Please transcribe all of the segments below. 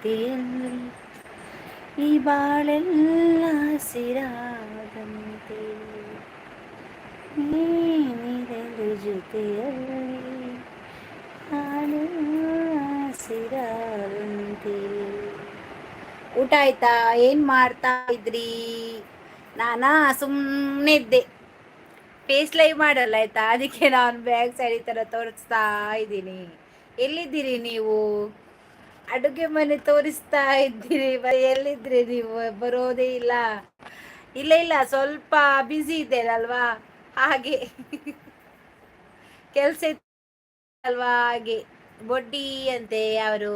ಜೊತೆಯಲ್ಲಿ ಈ ಬಾಳೆಲ್ಲ ಹಸಿರಾದಂತೆ ನೀನಿರಲು ಜೊತೆಯಲ್ಲಿ ಹಾಡೆಲ್ಲ ಹಸಿರಾದಂತೆ. ಊಟ ಆಯ್ತಾ? ಏನ್ ಮಾಡ್ತಾ ಇದ್ರಿ? ನಾನಾ ಸುಮ್ಮನೆ ಇದ್ದೆ. ಫೇಸ್ ಲೈವ್ ಮಾಡಲ್ಲ ಆಯ್ತಾ, ಅದಕ್ಕೆ ನಾನು ಬ್ಯಾಗ್ ಸೈಡ್ ಈ ಥರ ತೋರಿಸ್ತಾ ಇದ್ದೀನಿ. ಎಲ್ಲಿದ್ದೀರಿ ನೀವು? ಅಡುಗೆ ಮನೆ ತೋರಿಸ್ತಾ ಇದ್ದೀರಿ, ಎಲ್ಲಿದ್ರಿ ನೀವು? ಬರೋದೇ ಇಲ್ಲ. ಇಲ್ಲ ಇಲ್ಲ, ಸ್ವಲ್ಪ ಬ್ಯುಸಿ ಇದ್ದೇನಲ್ವಾ, ಹಾಗೆ ಕೆಲಸ ಅಲ್ವಾ, ಹಾಗೆ. ಬೊಡ್ಡಿ ಅಂತೆ ಅವರು,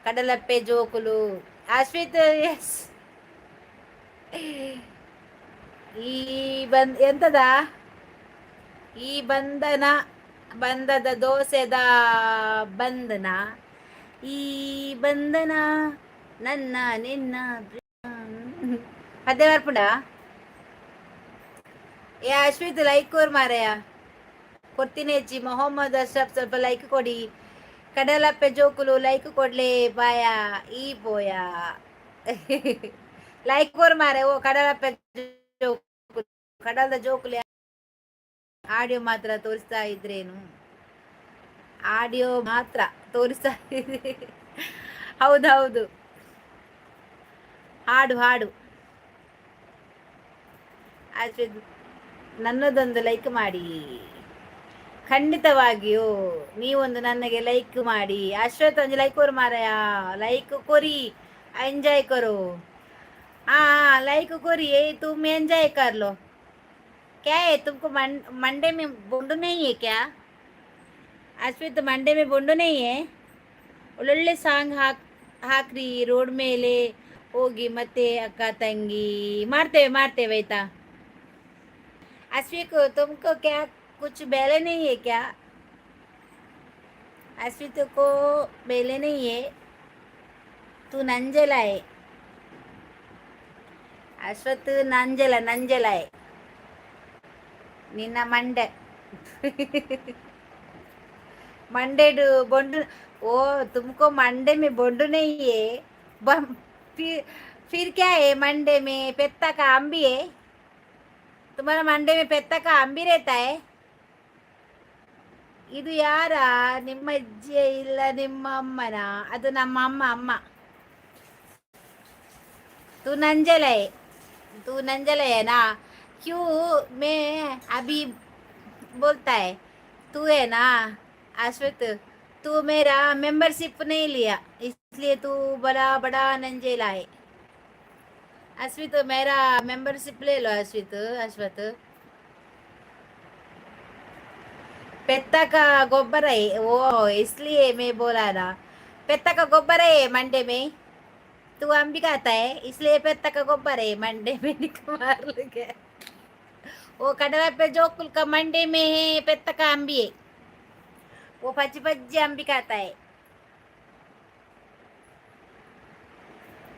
ಕಡಲಪ್ಪೆ ಜೋಕುಲು. ಅಶ್ವಿತ್, ಎಸ್. ಈ ಎಂತದ ಈ ಬಂಧದ ದೋಸೆದ ಬಂಧನ, ಈ ಬಂಧನ ನನ್ನ ನಿನ್ನ ಪದ್ಯ ಬರ್ಪುಂಡ. ಏ ಅಶ್ವಿತ್, ಲೈಕ್ ಕೋರ್ ಮಾರಯ್ಯ, ಕೊಡ್ತೀನಿ ಹೆಚ್ಚಿ. ಮೊಹಮ್ಮದ್ ಅಶ್ರಫ್, ಸ್ವಲ್ಪ ಲೈಕ್ ಕೊಡಿ. ಕಡಲಪ್ಪೆ ಜೋಕುಲು ಲೈಕ್ ಕೊಡ್ಲೆ ಬಾಯ ಈ ಬೋಯ. ಲೈಕ್ ಕೋರ್ ಮಾರೆ. ಓ ಕಡಲಪ್ಪೆ ಜೋಕುಲು, ಕಡಲದ ಜೋಕುಲು ಆಡಿಯೋ ಮಾತ್ರ ತೋರಿಸ್ತಾ ಇದ್ರೇನು? ಆಡಿಯೋ ಮಾತ್ರ ತೋರಿಸ್ತಾ ಇದ್ರೆ. ಹೌದೌದು, ಹಾಡು ಹಾಡು. ನನ್ನದೊಂದು ಲೈಕ್ ಮಾಡಿ, ಖಂಡಿತವಾಗಿಯೂ ನೀವೊಂದು ನನಗೆ ಲೈಕ್ ಮಾಡಿ. ಅಶ್ವಥ್ ಒಂದು ಲೈಕ್ ಕೊರು ಮಾರಾಯ, ಲೈಕ್ ಕೊರಿ, ಎಂಜಾಯ್ ಕರೋ. हाँ लाइक कोरी, तुम एंजॉय कर लो. क्या है तुमको मंडे में बोंडू नहीं है क्या? अश्वित, मंडे में बोंडू नहीं है? ಒಳ್ಳೊಳ್ಳೆ ಸಾಂಗ್ ಹಾಕ್ರಿ. ರೋಡ್ ಮೇಲೆ ಹೋಗಿ ಮತ್ತೆ ಅಕ್ಕ ತಂಗಿ ಮಾಡ್ತೇವೆ ಮಾಡ್ತೇವೆ ಆಯ್ತಾ. अश्वित, तुमको क्या कुछ बेले नहीं है क्या? अश्वित को बेले नहीं है, तू नंजला है. ಅಶ್ವತ್, ನಂಜಲ ನಿನ್ನ ಮಂಡೆ. मंडे बोंडू. ओ तुमको मंडे में बोंडू नहीं है, फिर क्या है? मंडे में पेत्ता का आम भी है. तुम्हारा मंडे में पेत्ता का आम भी रहता है. ಇದು ಯಾರ? ನಿಮ್ಮ ಅಜ್ಜಿ ಇಲ್ಲ ನಿಮ್ಮ ಅಮ್ಮನ? ಅದು ನಮ್ಮ ಅಮ್ಮ. तू नंजल है ना? क्यों मैं अभी बोलता है तू है ना अश्वित, तू मेरा मेंबरशिप नहीं लिया, इसलिए तू बड़ा नंजेला है. अश्वित, मेरा मेंबरशिप ले लो अश्वित. पेत्ता का गोबर है वो, इसलिए मैं बोला ना. पेत्ता का गोबर है मंडे में, तू आम भी खाता है, इसलिए पेत्ता का गोबर है मंडे में. मार लगे. वो कटरा पे जो कुल का मंडे में है, पेत्ता का आम भी है, वो पच्ची आम भी खाता है.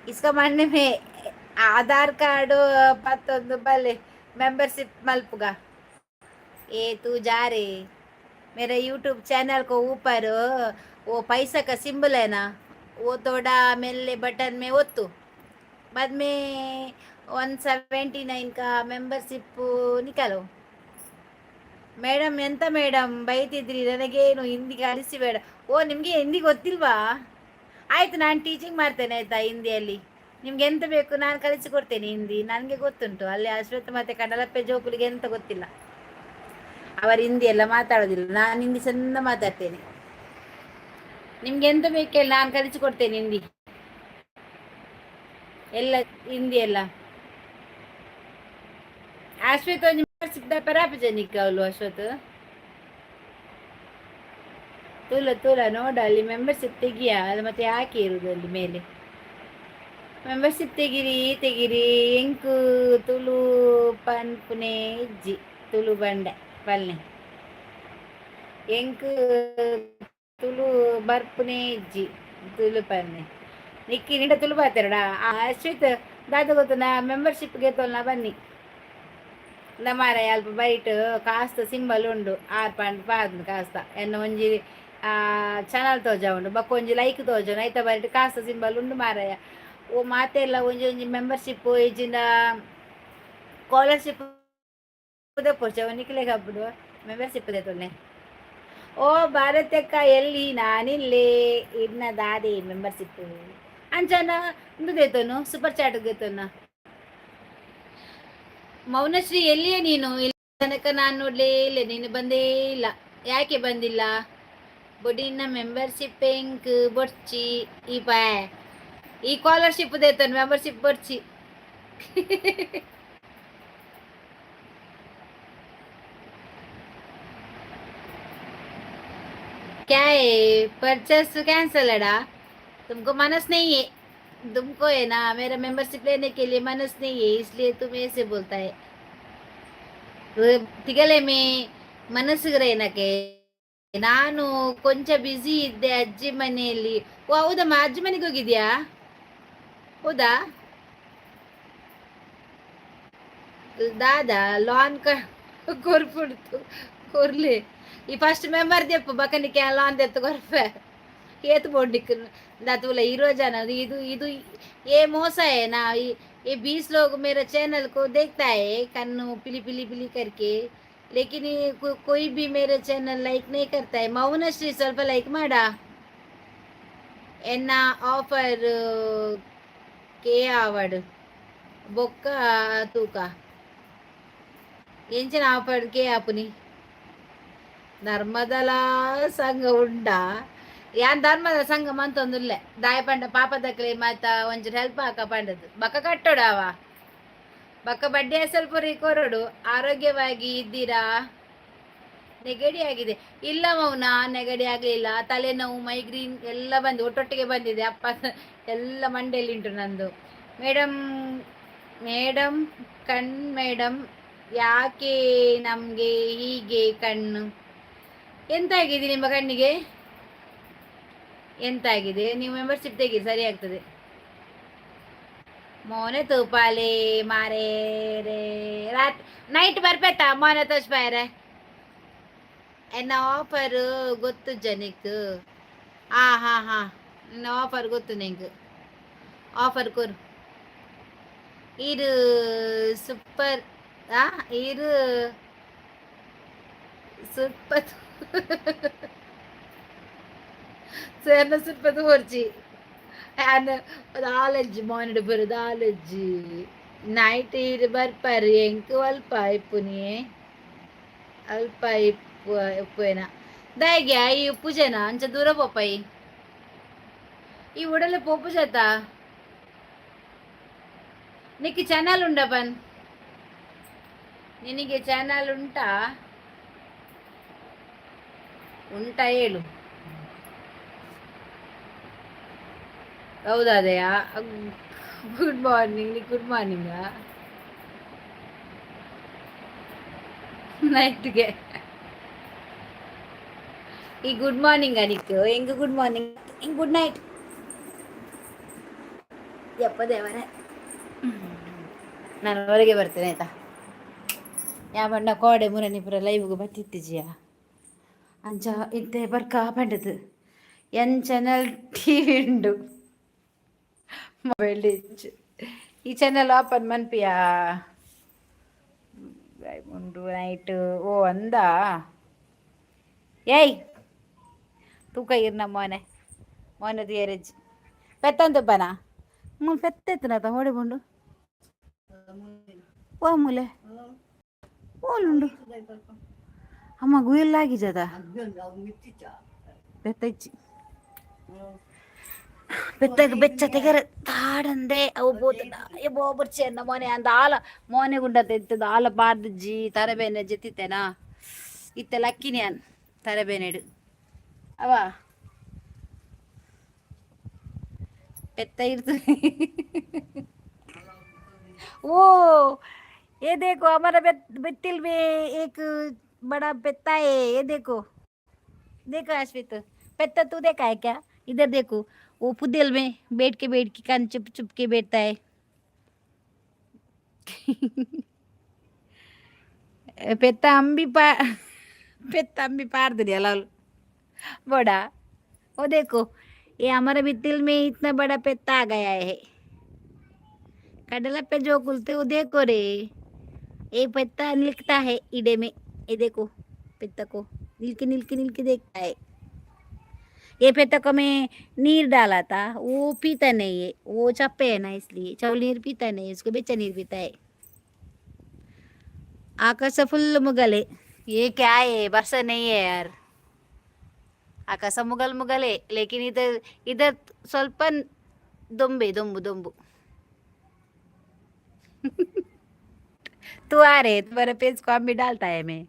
इसका मानने में आधार कार्ड पत्तोंದು बले मेंबरशिप मल्पुगा. ए तू जा रे. मेरे यूट्यूब चैनल को ऊपर वो पैसा का सिंबल है ना, वो थोड़ा मेले बटन में ओत्तु. बाद में 179 का मेंबरशिप निकालो. ಮೇಡಮ್, ಎಂತ ಮೇಡಮ್ ಬೈತಿದ್ರಿ? ನನಗೇನು ಹಿಂದಿ ಕಲಿಸಿಬೇಡ. ಓ, ನಿಮಗೆ ಹಿಂದಿ ಗೊತ್ತಿಲ್ವಾ? ಆಯಿತು, ನಾನು ಟೀಚಿಂಗ್ ಮಾಡ್ತೇನೆ ಆಯಿತಾ ಹಿಂದಿಯಲ್ಲಿ. ನಿಮ್ಗೆ ಎಂತ ಬೇಕು ನಾನು ಕಲಿಸಿಕೊಡ್ತೇನೆ ಹಿಂದಿ, ನನಗೆ ಗೊತ್ತುಂಟು. ಅಲ್ಲಿ ಅಶ್ವತ್ ಮತ್ತು ಕಡಲಪ್ಪೆ ಜೋಕುಲಿಗೆ ಎಂತ ಗೊತ್ತಿಲ್ಲ, ಅವರು ಹಿಂದಿ ಎಲ್ಲ ಮಾತಾಡೋದಿಲ್ಲ. ನಾನು ಹಿಂದಿ ಚಂದ ಮಾತಾಡ್ತೇನೆ. ನಿಮ್ಗೆ ಎಂತ ಬೇಕೇಳಿ ನಾನು ಕಲಿಸಿಕೊಡ್ತೇನೆ ಹಿಂದಿ ಎಲ್ಲ, ಹಿಂದಿ ಎಲ್ಲ. ಅಶ್ವತ್ ಒಂದು ಸಿಕ್ಕಿದ ಪರಾಪಜನಿಕ ಅವಳು ಅಶ್ವತ್. ತುಲ ನೋಡ, ಅಲ್ಲಿ ಮೆಂಬರ್ಶಿಪ್ ತೆಗಿಯ, ಅದು ಮತ್ತೆ ಯಾಕೆ ಇರುವುದು ಅಲ್ಲಿ ಮೇಲೆ? ಮೆಂಬರ್ಶಿಪ್ ತೆಗಿರಿ. ಎಂಕು ತುಳು ಪನ್ಪುನೆ ಇಜ್ಜಿ ತುಳು ಬಂಡೆ ಪಲ್ನೆ, ಎಂಕು ತುಳು ಬರ್ಪುನೆ ಇಜ್ಜಿ ತುಳು ಪಲ್ನೆ ನಿಕ್ಕಿ ನಿಂಡ ತುಳು ಬಾತಾರಡ. ಅಶ್ವಿತ್ ದಾದ ಗೊತ್ತನ ಮೆಂಬರ್ಶಿಪ್ಗೆ ತೊಲ್ನ ಬನ್ನಿ ನಮಾರ ಅಲ್ಪ ಬೈಟ್ ಕಾಸ್ತ ಸಿಂಬಲ್ ಉಂಡು 6 ಪಾಂಡ್ ಪಾರ್ದು ಕಾಸ್ತ ಎನ್ನ ಒಂಜಿ ಚಾನಲ್ ತೋಜ ಉಂಡು ಬಕ್ಕ ಒಂಜಿ ಲೈಕ್ ತೋಜನ ಐತ ಬರಿಟ್ ಕಾಸ ಸಿಂಬಲ್ ಉಂಡು ಮಾರಾಯ. ಓ ಮಾತೆಲ್ಲ ಒಂಜಿ ಒಂಜಿ ಮೆಂಬರ್ಶಿಪ್ ಇಜ್ಜಿಂದ ಸ್ಕಾಲರ್ಶಿಪ್ ಪೋಚ ನಿಕ್ಲೆಗ್ ಹಬ್ಬಡು ಮೆಂಬರ್ಶಿಪ್ ತೊನ್ನೆ. ಓ ಭಾರತಕ್ಕ ಎಲ್ಲಿ ನಾನಿಲ್ಲೇ ಇನ್ನ ದಾದಿ ಮೆಂಬರ್ಶಿಪ್ ಅಂಚನ ಇಂದು ದೇತೋನು ಸೂಪರ್ ಚಾಟ್ ದೇತೋನ. ಮೌನಶ್ರೀ ಎಲ್ಲಿಯೇ ನೀನು? ಇಲ್ಲಿ ತನಕ ನಾನು ನೋಡ್ಲೇ ಇಲ್ಲ, ನೀನು ಬಂದೇ ಇಲ್ಲ. ಯಾಕೆ ಬಂದಿಲ್ಲ? ಬೊಡಿನ ಮೆಂಬರ್ಶಿಪ್ ಎಂಕ್ ಬೊಡ್ಚಿ ಈ ಪಾಯ್ ಈ ಸ್ಕಾಲರ್ಶಿಪ್ ದೇತೋನು ಮೆಂಬರ್ಶಿಪ್ ಬೊಡ್ಚಿ. क्या है परचेस कैंसल है? तुमको मनस नहीं है, तुमको है ना मेरा मेंबरशिप लेने के लिए मनस नहीं है, इसलिए तुम ऐसे बोलता है. ತಿಗಲೆ ಮೇ ಮನಸ್ಸಿಗೆ ಏನಕ್ಕೆ ನಾನು ಕೊಂಚ ಬ್ಯುಸಿ ಇದ್ದೆ ಅಜ್ಜಿ ಮನೆಯಲ್ಲಿ. ಓ ಹೌದಮ್ಮ, ಅಜ್ಜಿ ಮನೆಗೆ ಹೋಗಿದ್ಯಾ? ಹೌದಾ ದಾದಾ ಲಾನ್ ಕೊರ್ಪುಡ್ತು ಕೊರ್ಲಿ ಈ ಫಸ್ಟ್ ಮೆಂಬರ್ ದೆಪ್ಪು ಬಕನಿಕೆ ಲಾನ್ ದೆತ್ತು ಕೊರ್ಪೆ ಏತು बोडिक दातुला हीरो जाना इदु इदु ये मोसा है ना. ये 20 लोग मेरे चैनल को देखता है कन्नु पिली पिली पिली करके, लेकिन कोई भी मेरे चैनल लाइक नहीं करता है. मौनश्री ಸ್ವಲ್ಪ ಲೈಕ್ ಮಾಡ. ಎನ್ನ ಆಫರ್ ಕೆ ಆವಡ್ ಬೊಕ್ಕ ತೂಕ ಎಂಚಿನ ಆಫರ್ ಕೆ ಆಪುನಿ ಧರ್ಮದಲ ಸಂಘ ಉಂಡ ಯಾನ್ ಧರ್ಮದ ಸಂಘ ಮಂತೊಂದುಲ್ಲೆ ದಾಯ ಪಂಡ ಪಾಪದಕ್ಲೆ ಮಾತ ಒಂಚೂರು ಹೆಲ್ಪ್ ಹಾಕ ಪಂಡದು ಬಕ್ಕ ಕಟ್ಟೋಡು ಅವ ಬಕ್ಕ ಬಡ್ಡಿ ಸ್ವಲ್ಪ ಕೊರಡು. ಆರೋಗ್ಯವಾಗಿ ಇದ್ದೀರಾ? ನೆಗಡಿ ಆಗಿದೆ? ಇಲ್ಲ ಮೌನ, ನೆಗಡಿ ಆಗಲಿಲ್ಲ. ತಲೆನೋವು ಮೈಗ್ರೀನ್ ಎಲ್ಲ ಬಂದು ಒಟ್ಟೊಟ್ಟಿಗೆ ಬಂದಿದೆ. ಅಪ್ಪ ಎಲ್ಲ ಮಂಡೆಯಲ್ಲಿ ಉಂಟು ನಂದು. ಮೇಡಮ್ ಮೇಡಮ್ ಮೇಡಮ್ ಯಾಕೆ ನಮಗೆ ಹೀಗೆ ಕಣ್ಣು? ಎಂತಾಗಿದೆ ನಿಮ್ಮ ಕಣ್ಣಿಗೆ? ಎಂತಾಗಿದೆ? ನೀವು ಮೆಂಬರ್ಶಿಪ್ ತೆಗಿ, ಸರಿ ಆಗ್ತದೆ. ಮೋನೆ ತೂಪಾಲೆ ಮಾರೇ ರೇ ರಾತ್ ನೈಟ್ ಬರ್ಬೇತಾ ಮೋನೆ ತೋಚ್ಪಾಯರೆ ಎನ್ನ ಆಫರ್ ಗೊತ್ತು ಜನಿಕ್. ಹಾ ಹಾ ಹಾ ನಿನ್ನ ಆಫರ್ ಗೊತ್ತು ನಿಂಗೆ. ಆಫರ್ ಕೊರು ಇದು ಸೂಪರ್ ಇದು ಸೂಪರ್ ಸೇರ್ನ ಸೂಪರ್ ಹೊರ್ಚಿ ಆಲಜ್ಜಿ ಮಾನಿಡು ಬರೋದು ಆಲಜ್ಜಿ ನೈಟ್ ಇದು ಬರ್ಪಾರಿ ಎಂಕ್ ಅಲ್ಪ ಇಪ್ಪುನಿ ಅಲ್ಪ ಉಪ್ಪೇನ ದಾಯ್ಗೆ ಈ ಉಪ್ಪು ಜನ ಅಂಚ ದೂರ ಪೋಪಾಯಿ ಈ ಉಡಲೆ ಪೋಪು ಜತ ನಿಕ್ಕೆ ಚಾನಲ್ ಉಂಡ ಪನ್ ನಿನಗೆ ಚಾನಲ್ ಉಂಟಾ ಉಂಟಾ ಹೇಳು. ಹೌದಾ ಅದೇಯಾ? Good morning. ನೀ ಗುಡ್ ಮಾರ್ನಿಂಗಾ ನೈಟ್ಗೆ? ಈ ಗುಡ್ ಮಾರ್ನಿಂಗ್ ನಿಕ್ಕು ಹೆಂಗ ಗುಡ್ ಮಾರ್ನಿಂಗ್ ಹಿಂಗ್ ಗುಡ್ ನೈಟ್ ಯಪ್ಪ ದೇವರೇ. ನಾನು ಹೊರಗೆ ಬರ್ತೇನೆ ಆಯ್ತಾ? ಯಾ ಬಣ್ಣ ಕೋಡೆ ಮುರನಿಪುರ ಲೈವ್ಗೆ ಬತ್ತಿತ್ತಿಜಿಯ ಅಂಚ ಇದ್ದೆ ಬರ್ಕ ಪಂಡದು ಎನ್ ಚಾನಲ್ ಟಿವಿ ಉಂಡು ಮೊಬೈಲ್ ಹೆಚ್ಚು ಈ ಚಾನಲ್ ಓಪನ್ ಮನ್ಪಿಯಾ ಉಂಡು ನೈಟ್. ಓ ಅಂದಾ ಏಯ್ ತೂಕ ಇರ್ನ ಮೋನೆ ಮೋನದು ಏರೇಜ್ ಪೆತ್ತಂದು ಬನ ಪೆತ್ತೆತ್ತನತ ಹೊಡೆ ಬಂಡು ಓ ಮೂಲೆ ಓಲುಂಡು ಅಮ್ಮ ಗುಯಿಲ್ಲಾಗಿ ಜದ ಬೆತ್ತಚ್ಚಿ ಬೆತ್ತಗ ಬೆಚ್ಚ ತೆಗರ ತಾಡಂದೆ ಅವು ಬೋತದ ಎಬೋ ಬರ್ಚೆ ಅನ್ನ ಮೋನೆ ಅಂದ ಆಲ ಮೋನೆ ಗುಂಡತೆ ಇತ್ತದ ಆಲ ಬಾರ್ದಜ್ಜಿ ತರಬೇನೆ ಜೆತ್ತಿತ್ತೇನಾ ಇತ್ತೆ ಲಕ್ಕಿನಿ ಅನ್ ತರಬೇನೆಡು ಅವ ಬೆತ್ತ ಇರ್ತದೆ. ओ ये देखो हमारा बेतिल में एक बड़ा पेत्ता है, ये देखो देखो अश्वित पेत्ता तू देखा है क्या? इधर देखो वो पुदेल में बैठ के कान चुप चुप के बैठता है. पेत्ता अम्बी पार पेत्ता अम्बी पार दे अला बड़ा। वो देखो, ये हमारे बितिल में इतना बड़ा पेत्ता आ गया है। कडला पे जो कुलते वो देखो रे, ये पेत्ता निकलता है ईडे में। ये देखो पेत्ता को नील के देखता है। ये पेत्ता को मैं नीर डाला था, वो पीता नहीं है, वो चप्पे है ना इसलिए चावल नीर पीता नहीं है, उसको बेचा नीर पीता है। आकाश फुल मुगल है। ये क्या है, बरसा नहीं है यार। आकाश मुगल मुगल है, लेकिन इधर इधर स्वल्प दొంబे दొంబు दొంబు। तू आ रहे, तुम्हारे पेज को हम भी डालता है मैं।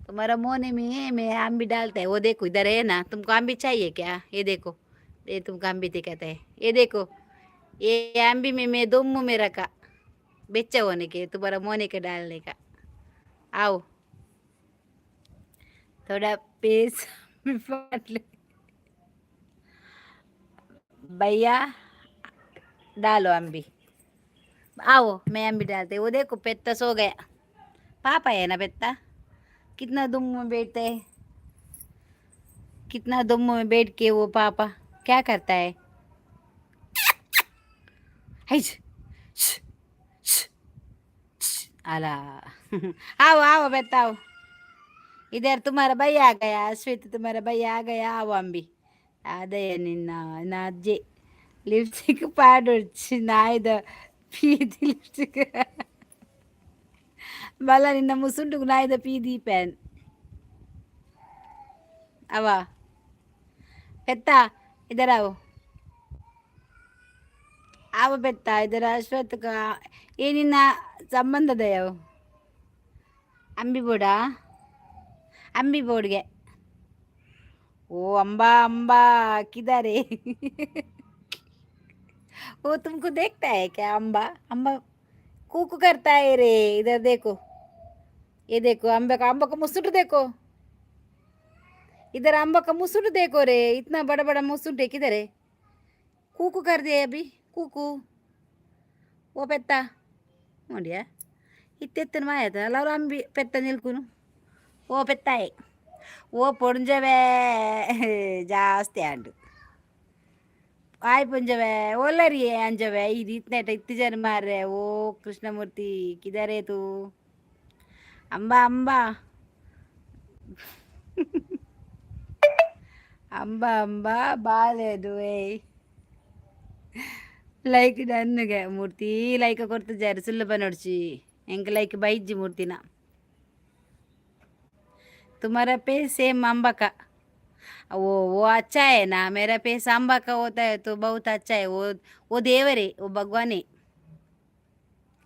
तुम्हारा मोने में है, मैं आम भी डालता है। वो देखो इधर है ना, तुमको आम भी चाहिए क्या? ये देखो, ये तुमको आम भी दिखाता है। ये देखो, ये आम भी मैं दो मुंह में रखा, बेचा होने के, तुम्हारा मोने के डालने का। आओ थोड़ा पेज में फाट ले भैया, डालो आम भी। आओ मैं आम भी डालते। वो देखो पेत्ता सो गया। पापा है ना पेत्ता, कितना दुम में बैठता है, कितना दुम में बैठ के वो पापा क्या करता है। हाइज, श, श, श, अला आओ आओ बताओ, इधर तुम्हारा भैया आ गया, श्वेत तुम्हारा भैया आ गया। आओ अम्बी అదే నిన్న నా అజ్జి లిప్స్టిక్ ప్యాడ్ వచ్చింది ఆయుధ పీది లిప్స్టిక్ మళ్ళా నిన్న ముసుంటుకు నాయుధ పీది ప్యాన్ అవా పెద్ద ఇద్దరు ఆవు आव बेटा इधर अश्वत्थ का ये निನ್ನ ಸಂಬಂಧದಯವು अंबी बोड़ा, अंबी बोड़ गए। ओ अम्बा अम्बा किधर है? वो तुमको देखता है क्या अम्बा? अम्बा कूकू करता है रे। इधर देखो, ये देखो अम्बा का मुसुट देखो, इधर अम्बा का मुसुट देखो रे, इतना बड़ा बड़ा मुसुट है। किधर है? कूकू कर दिया अभी, कूकू। वो पेत्ता ನೋಡಿಯಾ ಇತ್ತೆತ್ತನ ಮಾಯದ ಎಲ್ಲರೂ ಅಂಬಿ ಪೆತ್ತ ನಿಲ್ಕುನು ಓ ಪೆತ್ತಾಯಿ ಓ ಪೊಂಜವೇ ಜಾಸ್ತಿ ಆಂಡು ಆಯ್ ಪುಂಜವೇ ಓಲರಿ ಅಂಜವೇ ಇದು ಇತ್ನೇಟ ಇತ್ತು ಜನ ಮಾರ್ರೆ ಓ ಕೃಷ್ಣಮೂರ್ತಿ ಕಿದರೇ ತೂ ಅಂಬಾ ಅಂಬಾ ಅಂಬಾ ಅಂಬಾ ಬಾಲೆದು ಏಯ್ लाइक डन गया मूर्ति लाइक करते जा रहे सुल्ल बनोड़ची एंक लाइक बाइज जी मूर्ति ना तुम्हारा पे सेम अम्बा का वो अच्छा है ना। मेरा पेस अम्बा का होता है तो बहुत अच्छा है। वो देवर है, वो भगवान है।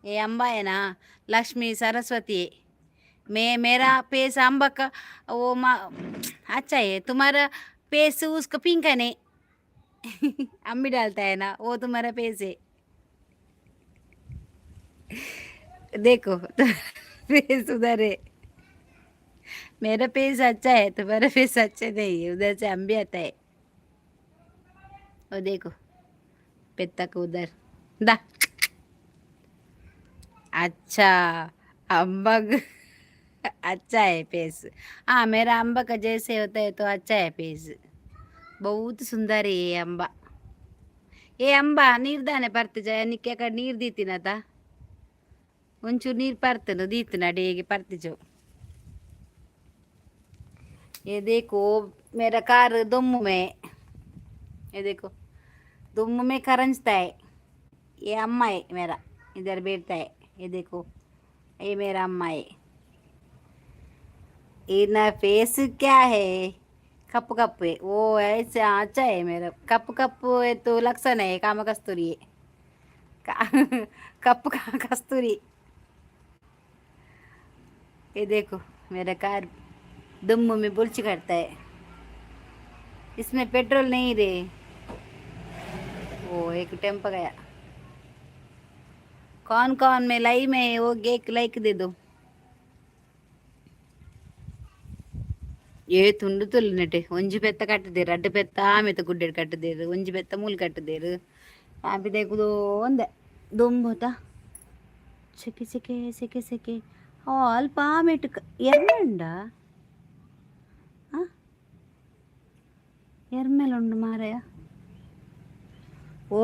ये अम्बा है ना, लक्ष्मी सरस्वती है। मैं मेरा पेस अम्बा का वो अच्छा है। तुम्हारा पेस उसका पिंक है नहीं अम्मी डालता है ना, वो तुम्हारा पेस है। देखो तो फेस उधर है, मेरा फेस अच्छा है, तुम्हारा फेस अच्छा नहीं है। उधर से हम भी आता है। और देखो पेत्ता को उधर दा अच्छा अम्बा अच्छा है फेस। हाँ मेरा अम्बा का जैसे होता है तो अच्छा है फेस, बहुत सुंदर है ये अम्बा। ये अम्बा ನೀರ್ದಾನೆ ಪರ್ತಿಜ ನಿಕ್ಕೆ ಕಡೆ ನೀರು ದೀತಿನತ ಒಂಚೂರು ನೀರು ಪರ್ತನು ದೀತಿನ ಡೇಗೆ ಪರ್ತಿಜೋ। ये देखो मेरा कार दुम में, ये देखो दुम में खरंजता है। ये अम्मा है मेरा, इधर बैठता है। ये देखो ये मेरा अम्मा है। ये ना फेस क्या है, कप कप है वो ऐसे अच्छा है। मेरा कप कप है तो लक्षण है काम कस्तूरी है कप का कस्तूरी। ये देखो मेरा कार दुम में बुर्च करता है, इसमें पेट्रोल नहीं रे। वो एक टेम्पो गया। कौन कौन में लाई में वो एक लाइक दे दो। ये ತುಂಡು ತುಲ್ ನೆಟೆ ಒಂಜಿ ಪೆತ್ತ ಕಟ್ಟದೇರು ಅಡ್ಡ ಪೆತ್ತ ಆಮೆತ ಗುಡ್ಡೆಡ್ ಕಟ್ಟದೇರು ಒಂಜಿ ಪೆತ್ತ ಮೂಲ್ ಕಟ್ಟದೇರು ಆಪಿ ದೇಕುದು ಒಂದೆ ದೊಂಬೋತ ಸೆಕೆ ಸೆಕೆ ಸೆಕೆ ಸೆಕೆ ಅಲ್ಪ ಆಮೆಟ್ ಎರ್ನಂಡ ఎర్మెలుండు మారయ్య ओ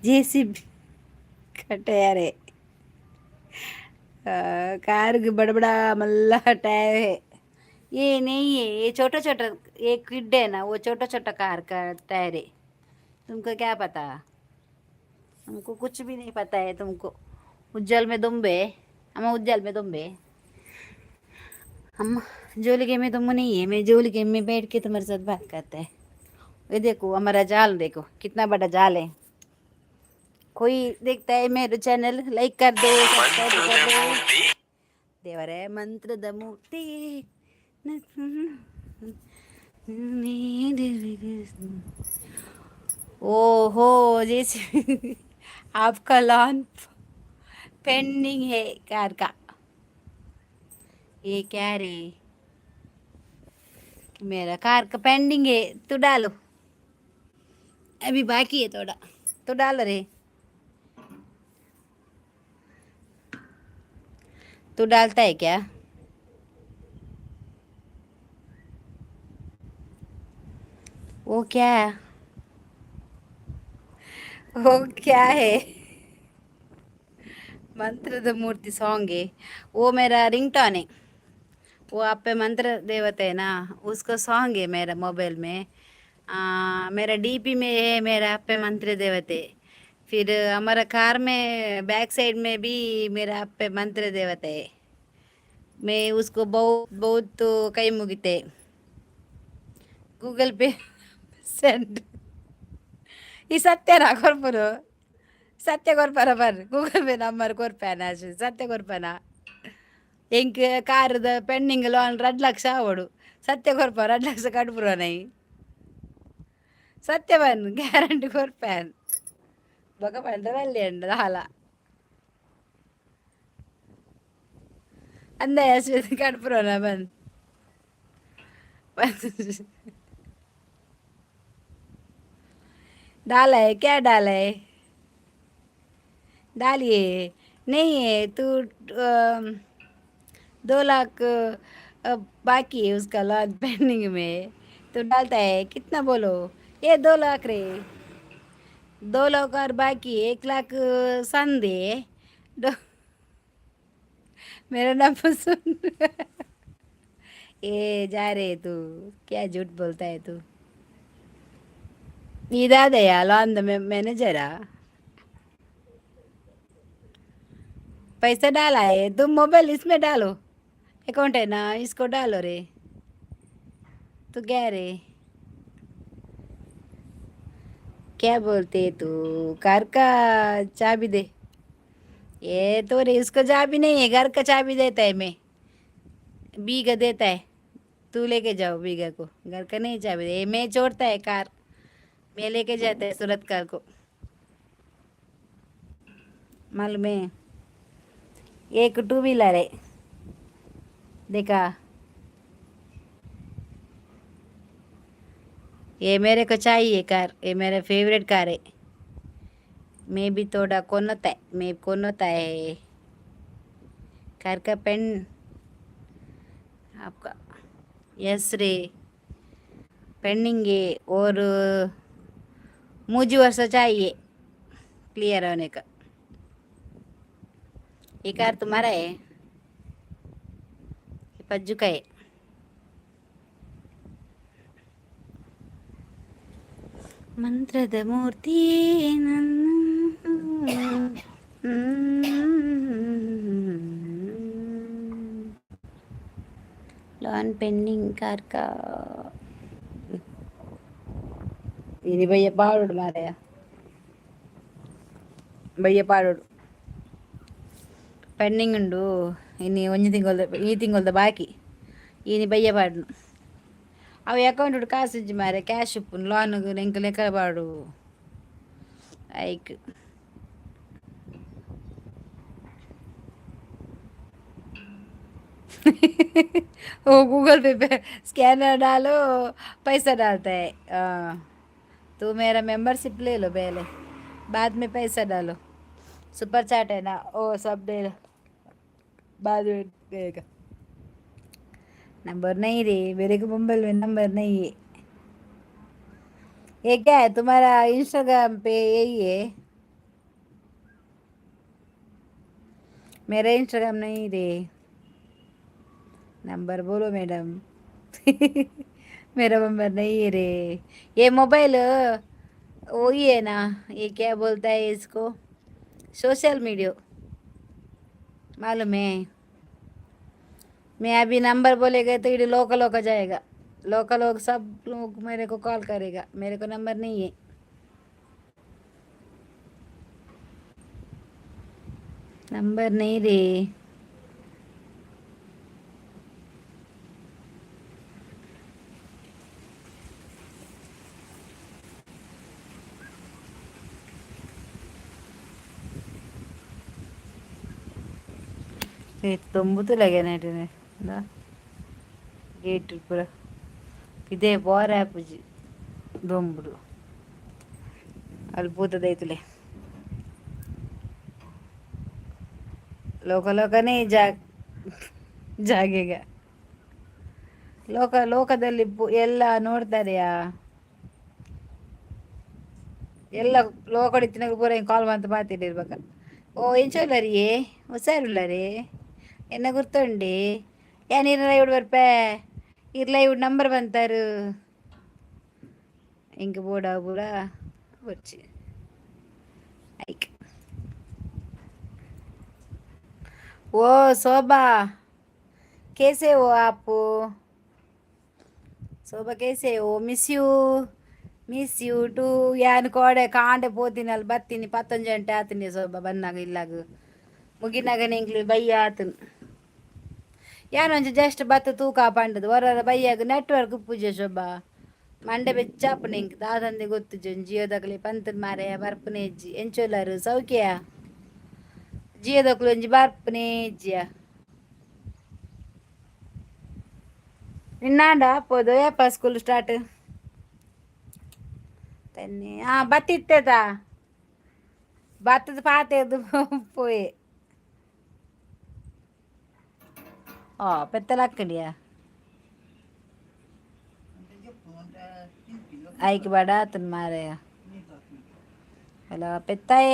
जेसीबी का टायर है। कार की बड़ा बड़ा मल्ला टायर है। ये नहीं है, ये छोटा छोटा एक किड है ना, वो छोटा छोटा कार का टायर है। तुमको क्या पता? हमको कुछ भी नहीं पता है तुमको। उज्जैल में दुम्बे, हम उज्जैल में दुम्बे, हम जोलिके में तुम नहीं है, मैं जोलिके में बैठ के तुम्हारे साथ बात करता है। ये देखो हमारा जाल, देखो कितना बड़ा जाल है। कोई देखता है मेरे चैनल लाइक कर दो, सब्सक्राइब कर दो। देवरे मंत्र द मूर्ति ओहो जैसे आपका लॉन पेंडिंग है कार का। ये क्या रे, मेरा कार का पेंडिंग है, तू डालो, अभी बाकी है थोड़ा, तो डाल रे, तू डालता है क्या? वो क्या, वो क्या है? मंत्र द मूर्ति सॉन्ग है, वो मेरा रिंगटोन है। वो आप पे मंत्र देवता है ना, उसका सॉन्ग है मेरा मोबाइल में। मेरा डीपी में है मेरा आप पे मंत्र देवते। फिर हमारा कार में बैक साइड में भी मेरा आप पे मंत्र देवता है। मैं उसको बहुत बहुत तो कई मुगिते गूगल पे सेंड ಈ ಸತ್ಯನಾ ಕೊರ್ಪುರು ಸತ್ಯ ಕೊರ್ಪರ ಬರ್ರಿ ಗೂಗಲ್ ಪೇ ನಂಬರ್ ಕೊರ್ಪಾನ ಸತ್ಯ ಕೊರ್ಪನ ಎಂಕ್ ಕಾರದ ಪೆಂಡಿಂಗ್ ಲೋನ್ 2 ಲಕ್ಷ ಆವಡು ಸತ್ಯ ಕೊರ್ಪ 2 ಲಕ್ಷ ಕಟ್ಪುರ ನೈ ಸತ್ಯ ಬನ್ ಗ್ಯಾರಂಟಿ ಕೊರ್ಪಾನ್ ಬೊಕ ಪಂಡರಲ್ಲಿ ಎಂಡ ಹಾಲ ಅಂದ ಯಶ್ವತಿ ಕಟ್ಪುರನ ಬನ್ डाला है क्या डाला है? डालिए नहीं है तू 2 लाख बाकी है उसका लॉन पेंडिंग में, तो डालता है कितना बोलो? ये 2 लाख रे, 2 लाख और बाकी 1 लाख संदे दो, मेरा नाम सुन ये जा रहे तू, क्या झूठ बोलता है तू? इधर दया लॉन द मैनेजर पैसा डाला है, तुम मोबाइल इसमें डालो, अकाउंट है ना इसको डालो रे, तो क्या रे, क्या बोलते तू? कार का चाबी दे, ये तो रे उसको चाबी नहीं है, घर का चाबी देता है मैं, बीघा देता है, तू लेके जाओ बीघा को, घर का नहीं चाबी दे, मैं छोड़ता है कार, मैं लेके जाता है सूरत कार को, मालूम है? एक 2 व्हीलर है, देखा? ये मेरे को चाहिए कार, ये मेरा फेवरेट कार है, मैं भी थोड़ा कोनता है, मैं कोनता है कार का पेन आपका। यस रे पेंडिंग है, और मुझे वर्ष चाहिए क्लियर होने का। ये कार तुम्हारा है, ये पज्जू का है। ಮಂತ್ರದ ಮೂರ್ತಿ लॉन पेंडिंग कार का। ఇది భయ్య పాడు మారయ్య, భయ్య పాడు పెండింగ్ ఉండు, ఇన్ని ಒಂಜಿ ತಿಂಗಳು ಈ ತಿಂಗಳದ ಬಾಕಿ ఈయన భయ్య పాడును అవి అకౌంట్ కాసు ఇచ్చి మారే క్యాష్ ఉప్పు లోన్ ఇంక లెక్క పాడు ఐక్ वो गूगल पे स्कैनर डालो पैसा डालता है। तो मेरा मेंबरशिप ले लो पहले, बाद में पैसा डालो, सुपर चैट है ना वो सब दे लो, बाद में देगा। नंबर नहीं रे मेरे को मोबाइल में नंबर नहीं है, ये क्या है तुम्हारा इंस्टाग्राम पे यही है? मेरा इंस्टाग्राम नहीं रे। नंबर बोलो मैडम। मेरा नंबर नहीं है रे। ये मोबाइल वही है ना। ये क्या बोलता है इसको? Social media. मालूम है। मैं अभी नंबर बोलेगा तो ये लोकल होकर जाएगा। लोकल लोग सब लोग मेरे को कॉल करेगा, मेरे को नंबर नहीं है। नंबर नहीं रे। ತುಂಬುತ್ತಲಾಗೆ ನೈಟನೆ ಗೇಟ್ ಪೂರ ಇದೇ ಬೋರ ಪೂಜಿ ದೊಂಬುಡು ಅಲ್ಲಿ ಪೂತದೈತಲೆ ಲೋಕ ಲೋಕನೇ ಜಾಗೆಗ ಲೋಕದಲ್ಲಿ ಎಲ್ಲ ನೋಡ್ತಾರೆಯಾ ಎಲ್ಲ ಲೋಕಡಿತ್ತಿನಾಗ ಪೂರ ಹಿಂಗೆ ಕಾಲ್ ಮಾಡ್ತಾ ಮಾತಾಡಿರ್ಬೇಕ. ಓ ಏನ್ ಚೊಲ್ಲರಿಯೇ ಹುಷಾರುಲ್ಲರೇ ಎನ್ನ ಗುರ್ತುಂಡಿ ಏನ್ ಇರಲ್ಲ ಇವ್ಡು ಬರ್ಪೆ ಇರ್ಲ ಇವ್ಡು ನಂಬರ್ ಬಂತಾರು ಹಿಂಗೆ ಬೂಡ వచ్చి ఐక్ ओ शोभा कैसे हो आप? शोभा कैसे हो? मिस यू टू यान कोडे कांडे पोತೀನಿ ಅಲ್ಲಿ ಬರ್ತೀನಿ 11 ಗಂಟೆ ಆತೀನಿ ಶೋಭಾ ಬಂದಾಗ ಇಲ್ಲಾಗ ಮುಗಿನಾಗ ನಿಂಗ್ಲಿ ಬಯ್ಯ ಆತನ್ ಯಾನು ಒಂಚ ಜಸ್ಟ್ ಬತ್ತು ತೂಕ ಪಂಡದು ಹೊರ ಬಯ್ಯಾಗ ನೆಟ್ವರ್ಕ್ ಪೂಜೆ ಶೋಭಾ ಮಂಡೆ ಬೆಚ್ಚಾಪ ನಿಂಗೆ ದಾದಂದೆ ಗೊತ್ತು ಜಿಯೋದಾಗಲಿ ಪಂತದ ಮಾರೆ ಬರ್ಪನೆ ಹೆಜ್ಜಿ ಎಂಚೋಲಾರು ಸೌಖ್ಯ ಜಿಯೋದಕ್ಲು ಒಂಜಿ ಬರ್ಪನೆ ಹೆಜ್ಜಿಯ ನಿನ್ನಾಂಡ ಪೋದು ಯಾಪ ಸ್ಕೂಲ್ ಸ್ಟಾರ್ಟ್ ತನ್ನಿ ಬತ್ತಿತ್ತದ ಬತ್ತದ ಪಾತೆದು ಪೋಯೆ పెత్తలక్కడియా ఐకి బడా అతను మారయ్య हेलो पेत्ता है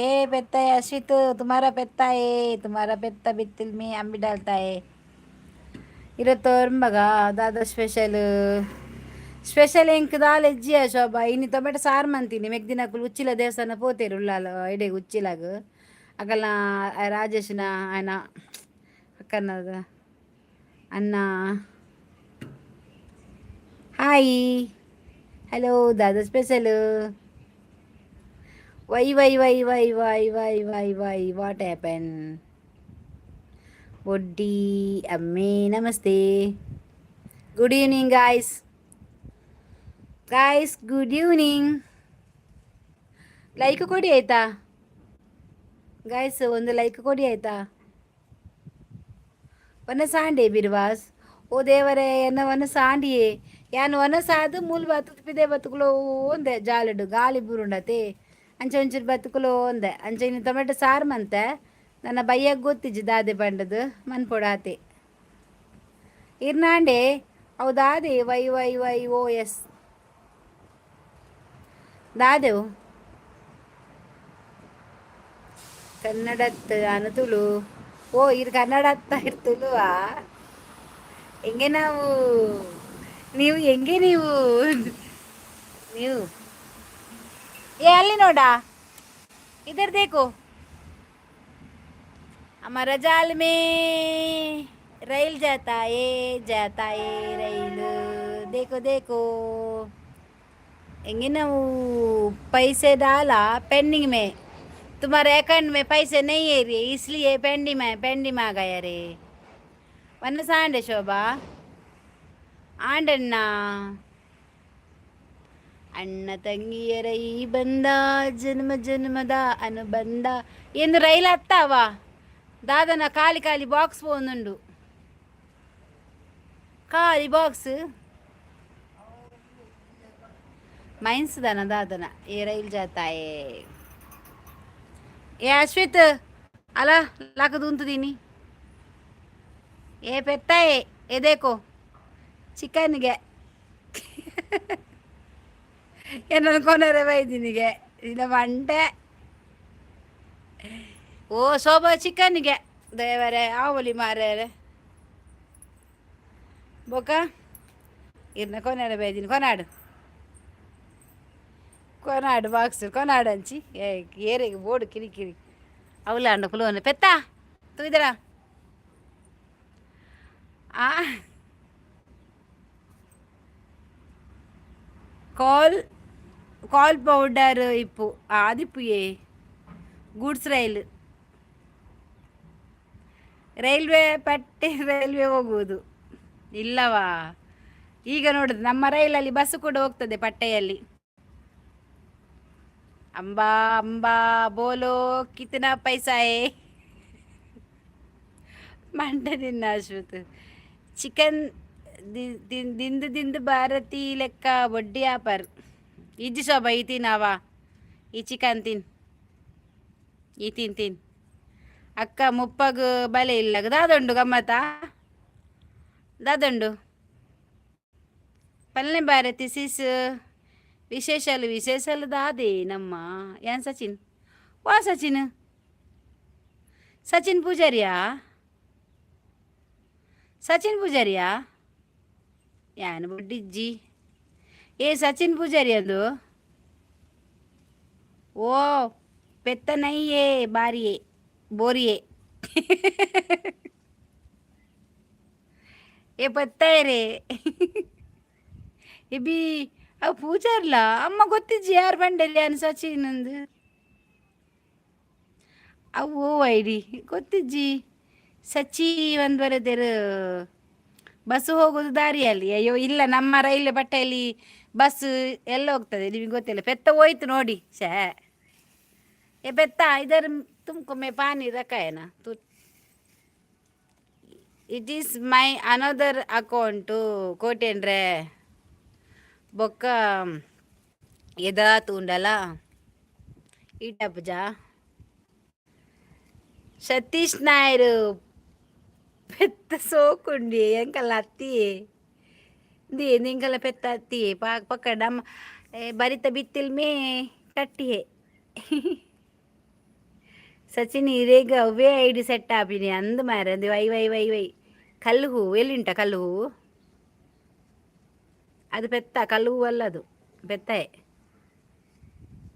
ए पेत्ता है अशित तुम्हारा पेत्ता है तुम्हारा पेत्ता बित्तिल में अम्मी डालता है इरतोर मगा दादा ಸ್ಪೆಷಲ್ ಎಂಕ್ ದಾಲ್ ಹೆಜ್ಜಿಯ ಶೋಭಾ ಇನ್ನು ಟೊಮೆಟೊ ಸಾರು ಮಂತೀನಿ ಮೆಗ್ದಿನಕುಲು ಉಚ್ಚಿಲ ದೇವಸ್ಥಾನ ಪೋತೇರು ಉಳ್ಳಾಲ ಎಡೆಗೆ ಉಚ್ಚಿಲಾಗ ಅಕಲ್ನ ರಾಜೇಶನ ಆಯನ ಅಕ್ಕನದ ಅನ್ನ ಹಾಯ್ ಹಲೋ ದಾದಾ ಸ್ಪೆಷಲ್ ವೈ ವಾಟ್ ಹ್ಯಾಪನ್ ಒಡ್ಡಿ ಅಮ್ಮೆ ನಮಸ್ತೆ good evening guys good evening like ಕೊಡಿ ಆಯ್ತಾ ಗಾಯ್ಸ್ ಒಂದು ಲೈಕ್ ಕೊಡಿ ಆಯ್ತಾ ವನಸಾಂಡೆ ಬಿರ್ವಾಸ್ ಓ ದೇವರೇ ಎನ್ನ ವನಸಾಂಡಿಯೇ ಯಾನು ವನಸಾದು ಮೂಲ ಬತ್ತು ಪಿದೆ ಬತ್ತುಕುಲೋ ಒಂದೆ ಜಾಲಡು ಗಾಳಿ ಬುರುಂಡತೆ ಅಂಚೆ ಒಂಚೂರು ಬತ್ತುಕುಲೋ ಒಂದೆ ಅಂಚೆ ಇನ್ನು ಟೊಮೆಟೊ ಸಾರು ಮಂತೆ ನನ್ನ ಬಯ್ಯಾಗ ಗೊತ್ತಿಜ್ಜಿ ದಾದೆ ಪಂಡದು ಮನ್ಪೊಡಾತೆ ಇರ್ನಾಂಡೆ ಅವು ದಾದೆ ವೈ ಓ ಎಸ್ ದಾದೆವು ಕನ್ನಡತ್ ಅನು ತುಳು ಓ ಇದು ಕನ್ನಡ ಅತ್ತ ಇರ್ತುಳುವಾ ಹೆಂಗೆ ನೀವು ಹೆಂಗೆ ನೀವು ಏ ಅಲ್ಲಿ ನೋಡಾ इधर देखो हमारा जाल में रेल जाता है रेल देखो ಹೆಂಗೆ ನಾವು पैसे डाला पेंडिंग में तुम्हारे अकाउंट में पैसे नहीं है रे इसलिए पेंडिंग में आ गया रे वन सांडे शोभा ಆಂಡಣ್ಣ ಅಣ್ಣ ತಂಗಿಯರ ಈ ಬಂದ ಜನ್ಮದ ಅನುಬಂಧ ಎಂದು ರೈಲು ಹತ್ತಾವ ದಾದನ ಖಾಲಿ ಬಾಕ್ಸ್ పోనుండు ಖಾಲಿ ಬಾಕ್ಸ್ ಮೈನ್ಸ್ दादना ये रैल जाता है ఏ అశ్విత్ అలా లాక దూంతుదీని ఏ పెట్టాయి ఏ దేకో చికెన్ ಗೆ എന്നൊന്ന് കൊനരെ വൈദ്യനിಗೆ ഇല്ല ಮಂಡೆ ಓ ಶೋಭಾ ಚಿಕನ್ಗೆ ದೇವರೇ ಆವಲಿ ಮಾರ್ಯಾರೆ ಬೊಕ ಇರ್ನ ಕೊನೆರೆ ಬೈದಿನಿ ಕೊನಾಡು ಕೊನಾಡು ಬಾಕ್ಸ್ ಕೊನಾಡು ಅಂಚಿ ಏರೆಗೆ ಬೋಡು ಕಿರಿ ಕಿರಿ ಅವಳ ಅಂಡ ಕುಲೋನೆ ಪೆತ್ತ ತುಯ್ದರ ಆ ಕಾಲ್ ಕಾಲ್ ಪೌಡರ್ ಇಪ್ಪು ಆದಿಪ್ಪು ಗೂಡ್ಸ್ ರೈಲ್ವೆ ಪಟ್ಟಿ ರೈಲ್ವೆ ಹೋಗುವುದು ಇಲ್ಲವಾ ಈಗ ನೋಡುದು ನಮ್ಮ ರೈಲಲ್ಲಿ ಬಸ್ಸು ಕೂಡ ಹೋಗ್ತದೆ ಪಟ್ಟೆಯಲ್ಲಿ ಅಂಬಾ ಅಂಬಾ ಬೋಲೋ ಕಿತನಾ ಪೈಸಾಯೇ ಮಂಡ ನಿನ್ನ ಅಶ್ವತ್ ಚಿಕನ್ ದಿಂದು ದಿಂದು ಭಾರತಿ ಲೆಕ್ಕ ಬೊಡ್ಡಿ ಆಪರ್ ಇಜ್ಜಿ ಶೋಭಾ ಈ ತಿನ್ನವಾ ಈ ಚಿಕನ್ ಈ ತಿನ್ ಅಕ್ಕ ಮುಪ್ಪಗು ಬಲೆ ಇಲ್ಲ ದಾದೊಂಡು ಗಮ್ಮತ್ತ ದಾದೊಂಡು ಪಲ್ಲೆ ಭಾರತಿ ಸಿಸ್ ವಿಶೇಷಲು ದಾದೆ ನಮ್ಮ ಏನ್ ಸಚಿನ್ ವಾ ಸಚಿನ್ ಪೂಜಾರಿಯಾ ಯಾನು ಬೊಡ್ಡಿಜ್ಜಿ ಸಚಿನ್ ಪೂಜಾರಿ ಅದು ಓ ಪೆತ್ತ ನೈಯೇ ಬಾರಿಯೇ ಬೋರಿಯೇ ಪತ್ತಾಯರೇ ಬಿ ಅವು ಪೂಜಾರ್ಲ ಅಮ್ಮ ಗೊತ್ತಿಜ್ಜಿ ಯಾರು ಬಂಡಲ್ಲಿ ಅನ್ ಸಚಿನಂದು ಅವು ಐಡಿ ಗೊತ್ತಿಜ್ಜಿ ಸಚ್ಚಿ ಒಂದು ಬರದೇರು ಬಸ್ಸು ಹೋಗೋದು ದಾರಿಯಲ್ಲಿ ಅಯ್ಯೋ ಇಲ್ಲ ನಮ್ಮ ರೈಲ್ವೆ ಪಟ್ಟೆಯಲ್ಲಿ ಬಸ್ಸು ಎಲ್ಲ ಹೋಗ್ತದೆ ನಿಮಗೆ ಗೊತ್ತಿಲ್ಲ ಪೆತ್ತ ಹೋಯ್ತು ನೋಡಿ ಪೆತ್ತ ಇದರ ತುಮಕೊಮ್ಮೆ ಪಾನಿ ರಕಾಯನ it is my another account ಕೋಟೇನ್ರೆ ಬೊಕ್ಕ ಎದಾ ತೂಂಡಲ ಈಟಪ್ಜಾ ಸತೀಶ್ ನಾಯರು పెద్ద సోకుండి ఎంకల అత్తి నింకల పెద్ద అత్తి పక్కడ బరిత బిత్తిల్ మే కట్టి సచిన్ ఇరేగ అవే ఐడి సెట్ ఆపిని అందు మారంది వై వై వై వై కళ్ళు వెళ్ళింట కళ్ళు అది పెద్ద కళ్ళు వల్లదు పెద్దయే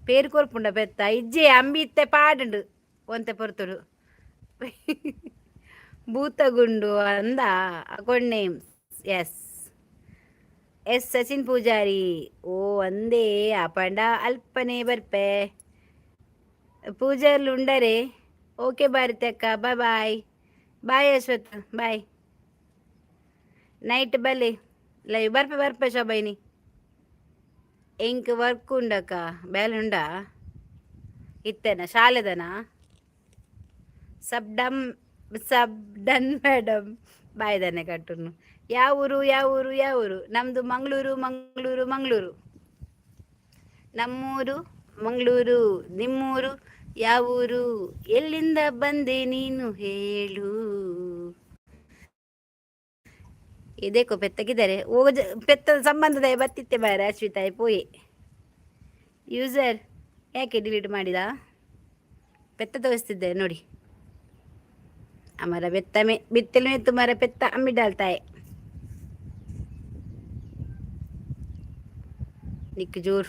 పేరు కొరుపుండ పెద్ద ఇజ్జే అంబి ఇత్తే పాడు వంత పొరుతుడు ಭೂತಗುಂಡು ಅಂದ account name is Sachin Poojari ಓ ಅಂದೇ ಅಪಂಡ ಅಲ್ಪನೆ ಬರ್ಪೆ ಪೂಜಾರ್ಲು ಉಂಡರೆ ಓಕೆ ಭಾರತಿ ಅಕ್ಕ bye bye Ashwath bye night ಬಲೆ ಲೈವ್ ಬರ್ಪೆ ಶೋಭಾಯಿನಿ ಎಂಕ್ ವರ್ಕ್ ಉಂಡಕ್ಕ ಬೇಲುಂಡ ಇತ್ತೇನ ಶಾಲೆದನ ಸಬ್ ಡನ್ ಮೇಡಮ್ ಬಾಯ್ದಾನೆ ಕಟ್ಟುನು ಯಾವ ಊರು ನಮ್ಮದು ಮಂಗಳೂರು ನಮ್ಮೂರು ಮಂಗಳೂರು ನಿಮ್ಮೂರು ಯಾವ ಊರು ಎಲ್ಲಿಂದ ಬಂದೆ ನೀನು ಹೇಳು ಇದೇಕೋ ಪೆತ್ತಗಿದ್ದಾರೆ ಪೆತ್ತದ ಸಂಬಂಧದ ಬತ್ತಿತ್ತೆ ಬಾರೆ ಅಶ್ವಿತಾಯ್ ಪೋಯೆ ಯೂಸರ್ ಯಾಕೆ ಡಿಲೀಟ್ ಮಾಡಿದ ಪೆತ್ತ ತೋರಿಸ್ತಿದ್ದೆ ನೋಡಿ हमारा बेत्ता में बित्तल में तुम्हारा पेत्ता अम्मी डालता है निक जोर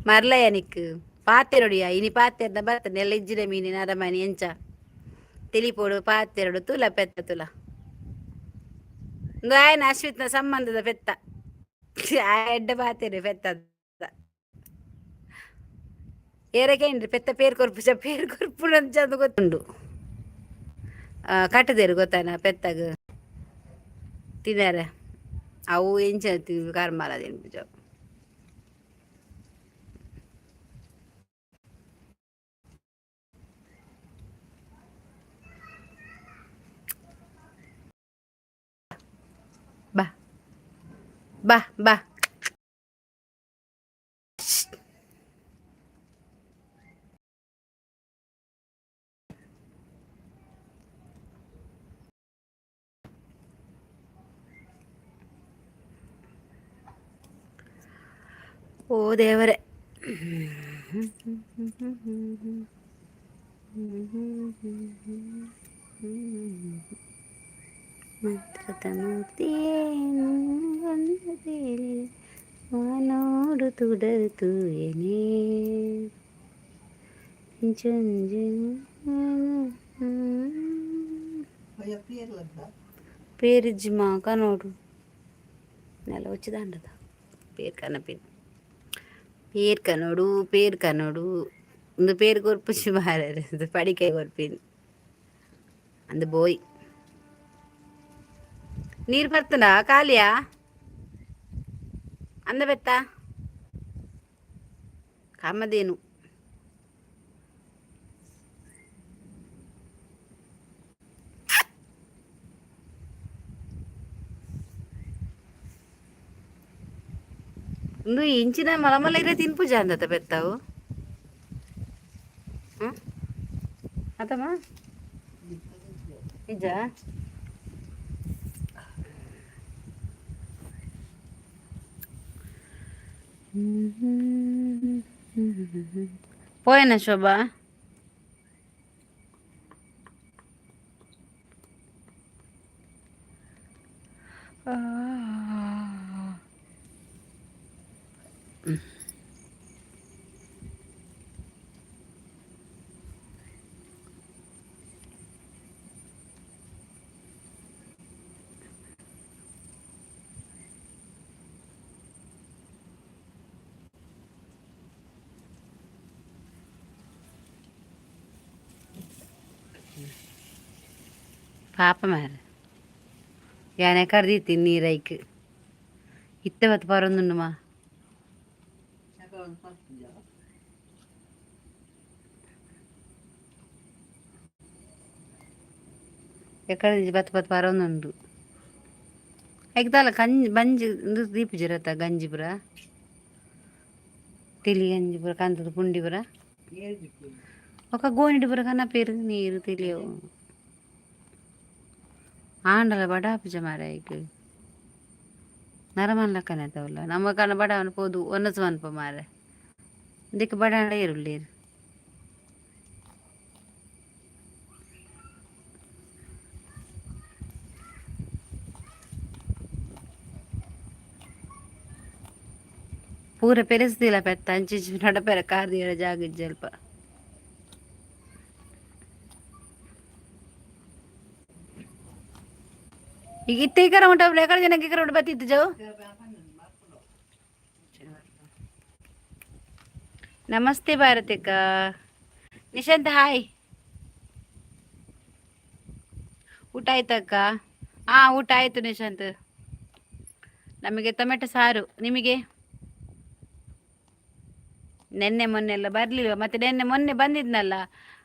मरलया निक पातेरोडिया इनी पातेरना बर्तने ಎಲ್ಲ ಇಜ್ಜಿನ ಮೀನಿನ ಅರಮನೆ ಎಂಚ ತಿಳಿಪೋಡು ಪಾತೆರಡು ತುಲ ಪೆತ್ತ ತುಲ ಗಾಯನ ಅಶ್ವಿತ್ನ ಸಂಬಂಧದ ಪೆತ್ತ ಎಡ್ಡ ಪಾತೆರು ಪೆತ್ತ ಏರಕೇನ್ರಿ ಪೆತ್ತ ಪೇರು ಕೊರ್ಪು ಅಂತ ಗೊತ್ತುಂಡು ಕಟ್ಟದೇರು ಗೊತ್ತಾನ ಪೆತ್ತಾಗ ತಿನ್ನಾರ ಅವು ಎಂಚ ಕರ್ಮಾಲ ತಿನ್ಪುಜ ಬಾ ಬಾ ಬಾ ಓ ದೇವರೇ. ಮಂತ್ರದ ಮೂರ್ತಿಯೇನು ಮಾನೋಡು ತುಡರು ಏನೇ పేరు జిమా కనోడు నెల వచ్చిందంట పేరు కనపిన్ పేరు కనోడు இந்த பேர் கொறுப்பிச்சு மாறாரு இந்த படிக்க கொறுப்பின் அந்த போய் ನೀರು ಬರ್ತನಾ ಖಾಲಿಯಾ ಅಂದ ಬೆತ್ತ ಕಾಮದೇನು ಒಂದು ಇಂಚಿನ ಮಲಮಲ ಇರೋ ತಿನ್ಪುಜ ಅಂದತ ಬೆತ್ತವು ಅದಮ್ಮ ನಿಜ పోయినా శోభ ಪಾಪ ಮಾರ ಯಾನೆ ಕರ್ದಿತ್ತೀನಿ ನೀರೈಕ್ ಇತ್ತವತ್ತು ಬರೋದುಂಡುಮಾ ఎక్కడ నుంచి బత్ పరొందుండు ఎగతాల బంజి దీపుజిరత గంజిపుర తెలి గంజిపుర కంతది పుండిపుర ఒక గోనిడిపుర కన్నా పేరు నీరు తెలియవు ಆಂಡಲ ಬಡಾಪುಜ ಮಾರಾಯ್ಕೆ ನರಮನ್ ಲಕ್ಕನೆ ತವಲ್ಲ ನಮ್ಮ ಕಣ ಬಡ ಅನ್ಪೋದು ಒನ್ನಸು ಅನ್ಪ ಮಾರ ಇದಕ್ಕೆ ಬಡ ಇರುಳ್ಳೇರು ಪೂರ ಪೆರೆಸ್ದಿಲ್ಲ ಪೆತ್ತ ಅಂಚಿಂಚು ನಡಪೆರ ಕಾರ್ದಿರ ಜಾಗಿದ್ ಸ್ವಲ್ಪ ಈಗ ಇತ್ತೀಕರ ಉಂಟ ಎಕಡೆ ಜನಕ್ಕೆ ಕರ ಉಂಟು ಬತ್ತಿತ್ತು ಜವು ನಮಸ್ತೆ ಭಾರತಿಕ ನಿಶಾಂತ್ ಹಾಯ್ ಊಟ ಆಯ್ತಕ್ಕ ಊಟ ಆಯ್ತು ನಿಶಾಂತ್ ನಮಗೆ ಟೊಮೆಟೊ ಸಾರು ನಿಮಗೆ ನೆನ್ನೆ ಮೊನ್ನೆ ಎಲ್ಲ ಬರಲಿಲ್ಲ ಮತ್ತೆ ಮೊನ್ನೆ ಬಂದಿದ್ನಲ್ಲ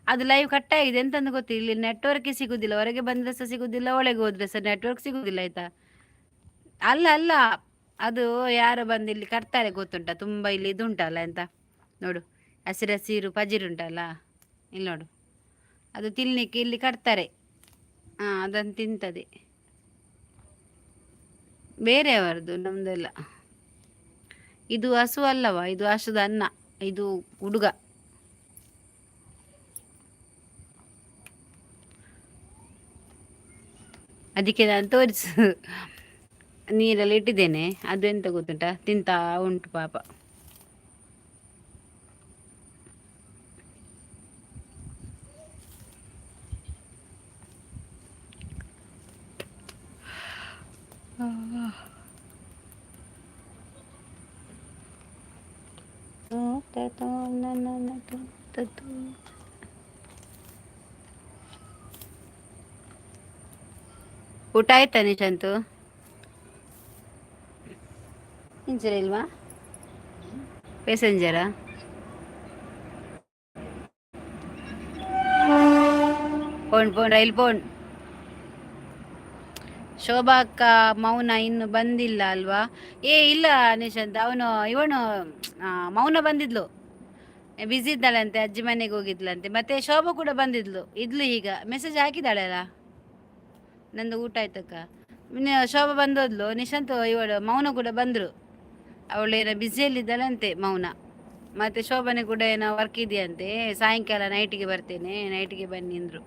ಅದು ಲೈವ್ ಕಟ್ ಆಗಿದೆ ಎಂತಂದು ಗೊತ್ತಿಲ್ಲ ಇಲ್ಲಿ ನೆಟ್ವರ್ಕ್ ಸಿಗುದಿಲ್ಲ ಹೊರಗೆ ಬಂದ್ರೆ ಸಹ ಸಿಗುದಿಲ್ಲ ಒಳಗೆ ಹೋದ್ರೆ ಸಹ ನೆಟ್ವರ್ಕ್ ಸಿಗುದಿಲ್ಲ ಆಯ್ತಾ ಅಲ್ಲ ಅದು ಯಾರು ಬಂದು ಇಲ್ಲಿ ಕಟ್ತಾರೆ ಗೊತ್ತುಂಟ ತುಂಬಾ ಇಲ್ಲಿ ಇದು ಉಂಟಲ್ಲ ಎಂತ ನೋಡು ಹಸಿರು ಪಜಿರು ಉಂಟಲ್ಲ ಇಲ್ಲಿ ನೋಡು ಅದು ತಿನ್ಲಿಕ್ಕೆ ಇಲ್ಲಿ ಕಟ್ತಾರೆ ಅದನ್ನು ತಿಂತದೆ ಬೇರೆಯವರದು ನಮ್ದೆಲ್ಲ ಇದು ಹಸು ಅಲ್ಲವಾ ಇದು ಹಸುದ ಅನ್ನ ಇದು ಹುಡುಗ ಅದಕ್ಕೆ ನಾನು ತೋರಿಸು ನೀರಲ್ಲಿ ಇಟ್ಟಿದ್ದೇನೆ ಅದು ಎಂತ ಗೊತ್ತುಂಟ ತಿಂತಾ ಉಂಟು ಪಾಪ ಊಟ ಆಯ್ತಾ ನಿಶಾಂತು ಇಂಚರ ಇಲ್ವಾ ಪ್ಯಾಸೆಂಜರಾ ಪೋಣ್ ರೈಲ್ ಪೋಣ್ ಶೋಭಾ ಅಕ್ಕ ಮೌನ ಇನ್ನು ಬಂದಿಲ್ಲ ಅಲ್ವಾ ಇಲ್ಲ ನಿಶಾಂತ್ ಇವನು ಮೌನ ಬಂದಿದ್ಲು ಬಿಸಿ ಇದ್ದಾಳಂತೆ ಅಜ್ಜಿ ಮನೆಗೆ ಹೋಗಿದ್ಲಂತೆ ಮತ್ತೆ ಶೋಭಾ ಕೂಡ ಬಂದಿದ್ಲು ಈಗ ಮೆಸೇಜ್ ಹಾಕಿದ್ದಾಳೆ ಅಲ್ಲ ನಂದು ಊಟ ಆಯ್ತಕ್ಕ ಶೋಭಾ ಬಂದೋದ್ಲು ನಿಶಾಂತ್ ಇವಳು ಮೌನ ಕೂಡ ಬಂದ್ರು ಅವಳೇನೋ ಬ್ಯುಸಿಯಲ್ಲಿದ್ದಾಳಂತೆ ಮೌನ. ಮತ್ತೆ ಶೋಭನೆ ಕೂಡ ಏನೋ ವರ್ಕ್ ಇದೆಯಂತೆ, ಸಾಯಂಕಾಲ ನೈಟಿಗೆ ಬರ್ತೇನೆ, ನೈಟಿಗೆ ಬನ್ನಿ ಅಂದ್ರು.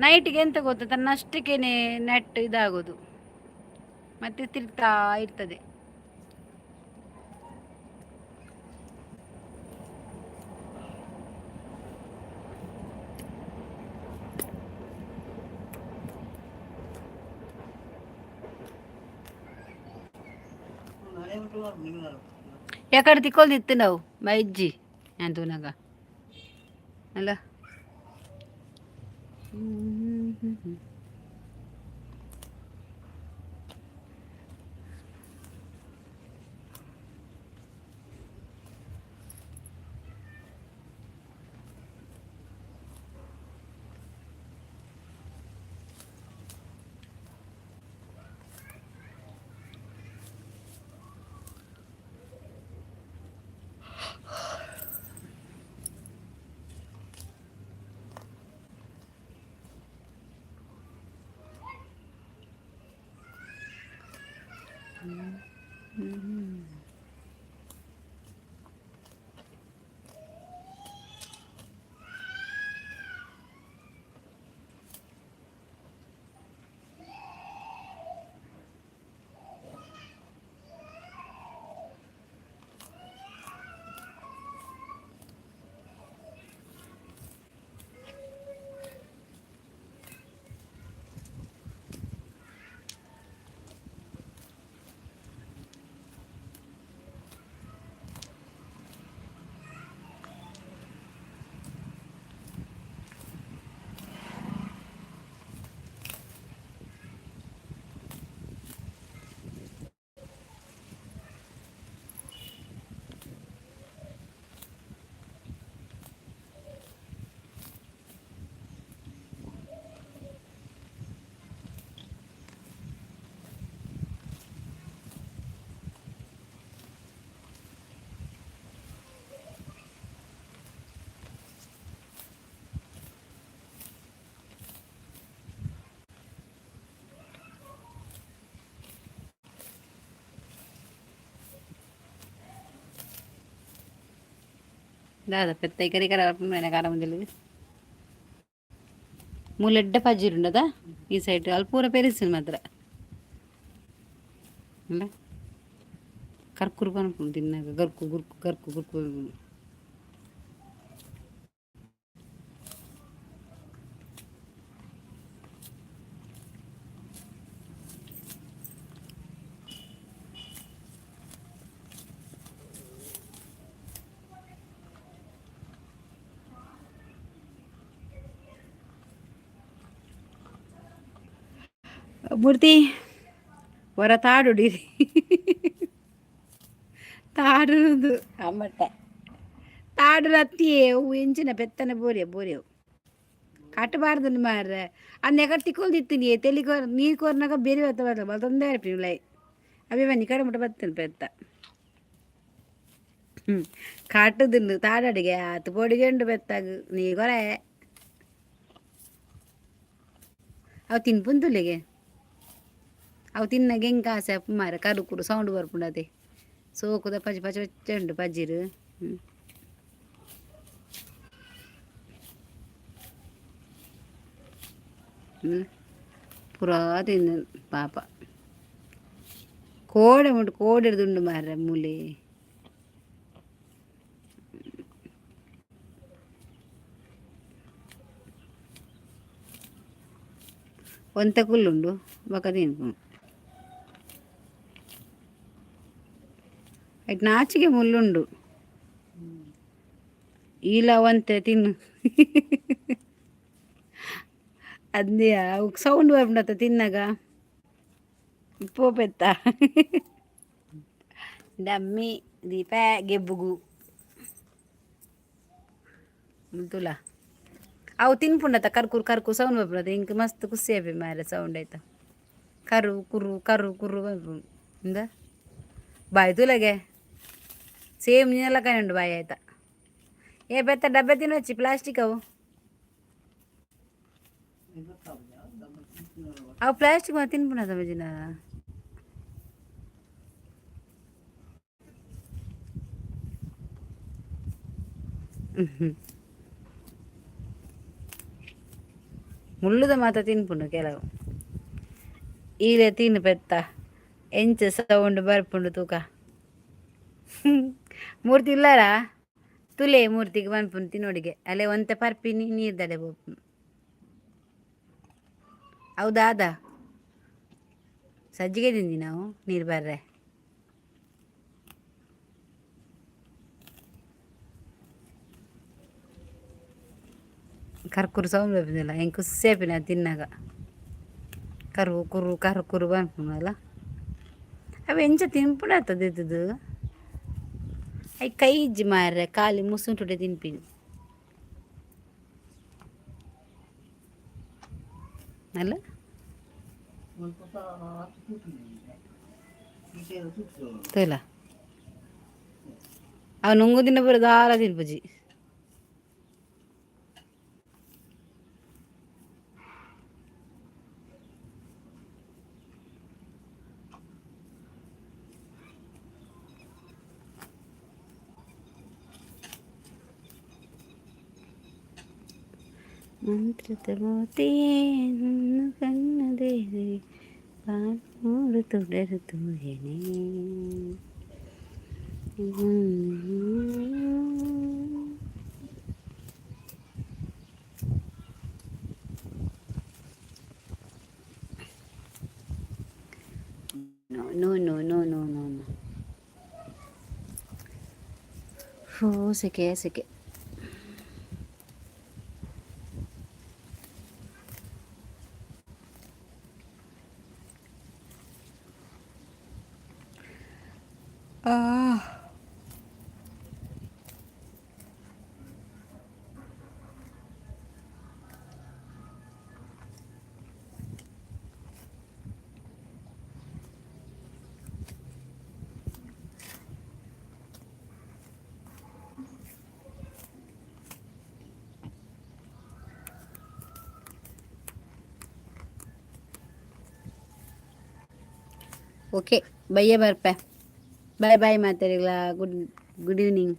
ನೈಟಿಗೆ ಎಂತ ಗೊತ್ತಾ, ತನ್ನಷ್ಟಕ್ಕೇನೆ ನೆಟ್ ಇದಾಗೋದು, ಮತ್ತೆ ತಿರುಗ್ತಾ ಇರ್ತದೆ. ಯಾಕಡೆ ತಿಕ್ಕೊಳ್ದಿತ್ತು ನಾವು ಮೈಜ್ಜಿ ಅಂತೂನಾಗ ಅಲ್ಲ. దాదా పెద్ద ఇక్కడ కారం తెలియదు. ముల్లెడ్డ పజ్జీరు ఉండదా ఈ సైడ్ వాళ్ళు పూర పెరిసింది మాత్ర కర్కురు పనుకుంది తిన్నాక గరుకు గురుకు గరుకు గురుకు. ಮೂರ್ತಿ ಹೊರ ತಾಡುಡಿರಿ ತಾಡುದು ಅಮ್ಮಟ್ಟ ತಾಡು ರತ್ತಿಯೇ ಅವು ಎಂಚಿನ ಬೆತ್ತನ ಬೋರೆವು ಕಟ್ಟಬಾರ್ದು ಮಾರ್ರೆ ಅನ್ನ ಎಕಡೆ ತಿಕ್ಕೊಳ್ದಿತ್ತೀನಿ ತೆಲಿಕೋ ನೀರು ಕೋರ್ನಾಗ ಬೇರೆ ಬರ್ತವಲ್ಲ ಬಲ್ ತೊಂದರೆ ಇರ್ಪಿಲ್ಲ ಅವೇ ಬನ್ನಿ ಕಡೆ ಮುಟ್ಟ ಬರ್ತೇನೆ ಬೆತ್ತ ಕಾಟುದಿನ್ನು ತಾಡಡಿಗೆ ಆತು ಪೊಡಿಗೆಂಡು ಬೆತ್ತಾಗ ನೀ ಕೊರೆ ಅವು ತಿನ್ಪುಂತುಲೆಗೆ ಅವು ತಿನ್ನಾಗ ಹೆಂಗೆ ಕಾಸೆ ಮಾರ ಕರುಕುರು ಸೌಂಡ್ ಬರ್ಪುಂಡದೆ ಸೋಕುದ ಪಜ್ ಪಜ್ ಪಚ್ಚಂಡು ಪಜ್ಜಿರು ಪುರಾ ತಿಂದು ಪಾಪ ಕೋಡೆ ಉಂಟು ಕೋಡಿಡ್ದುಂಡು ಮಾರ ಮೂಲೆ ಒಂತ ಕುಲ್ಲುಂಡು ಬಕ ತಿನ್ಕು ಆಯ್ತು ನಾಚಿಗೆ ಮುಳ್ಳುಂಡು ಇಲ್ಲ ಒಂತೆ ತಿನ್ನು ಅದೇ ಸೌಂಡ್ ಬರ್ಬಿಡತ್ತ ತಿನ್ನಾಗ ಪೋಪೆತ್ತ ಡಮ್ಮಿ ದೀಪ ಗೆಬ್ಬುಗು ತುಲ ಅವು ತಿನ್ಪುಂಡತ್ತ ಕರ್ಕುರು ಕರ್ಕು ಸೌಂಡ್ ಬರ್ಬಿಡತ್ತ ಇಂಕ ಮಸ್ತ್ ಖುಷಿ ಆಪಿ ಮಾರ ಸೌಂಡ್ ಆಯ್ತಾ ಕರು ಕುರು ಕರು ಕುರು ಬರ್ಪು ಇಂದ ಬಾಯ್ ತುಲಗೆ ಸೇಮ್ ನೀನೆಲ್ಲ ಕೈಂಡು ಬಾಯಿ ಆಯ್ತಾ ಏ ಬೆತ್ತ ಡಬ್ಬೆ ತಿನ್ನೋಚ್ಚಿ ಪ್ಲಾಸ್ಟಿಕ್ ಅವು ಪ್ಲಾಸ್ಟಿಕ್ ತಿನ್ಪುಣ ಸಮಜಿನ ಮುಳ್ಳುದ ಮಾತ ತಿನ್ಪುಂಡು ಕೆಲವು ಈಲೆ ತಿನ್ನು ಪೆತ್ತ ಎಂಚ ಸೌಂಡ್ ಬರ್ಪುಂಡು ತೂಕ ಮೂರ್ತಿ ಇಲ್ಲಾರ ತುಲೆ ಮೂರ್ತಿಗೆ ಬನ್ಪುಂಡು ತಿನ್ನೋಡಿಗೆ ಅಲ್ಲೇ ಒಂತೆ ಪರ್ಪಿನಿ ನೀರ್ ದಡೆ ಬೋಪುಂಡು ಹೌದಾದ ಸಜ್ಜಿಗೆ ತಿಂದಿ ನಾವು ನೀರು ಬರ್ರೆ ಕರ್ಕುರು ಸೌಂಡ್ ಬರ್ಪಿದಿಲ್ಲ ಹೆಂಗೆ ಕುಸ್ಸೇಪಿನ ತಿನ್ನಾಗ ಕರು ಕುರು ಕರು ಕುರು ಬನ್ಪುಂಡಲ್ಲ ಅವು ಎಂಚ ತಿನ್ಪುಂಡು ಆಗ್ತದೆ ಇದ್ದದ್ದು ಐ ಕೈ ಇಜ್ಜಿ ಮಾರ್ರೆ ಖಾಲಿ ಮುಸುಂಟುಡೆ ತಿನ್ಪಿನಿ ಅಲ್ಲ ತೋಲ ಅವು ನುಂಗು ದಿನ ಬರೋದು ಆರ ತಿನ್ಪುಜಿ ಮಂತ್ರದ ಮೋತಿಯೇ ನನ್ನ ಕಣ್ಣದೇರಿ ಪಾನೂರು ತುಡರು ತೂಯನೆ no no no no no no ಹೋ ಸೆಕೆ ಸೆಕೆ ಓಕೆ ಬಯ್ಯ ಬರ್ಪೆ ಬಾಯ್ ಬಾಯ್ ಮಾತಾಡಿಲ್ಲ ಗುಡ್ ಈವ್ನಿಂಗ್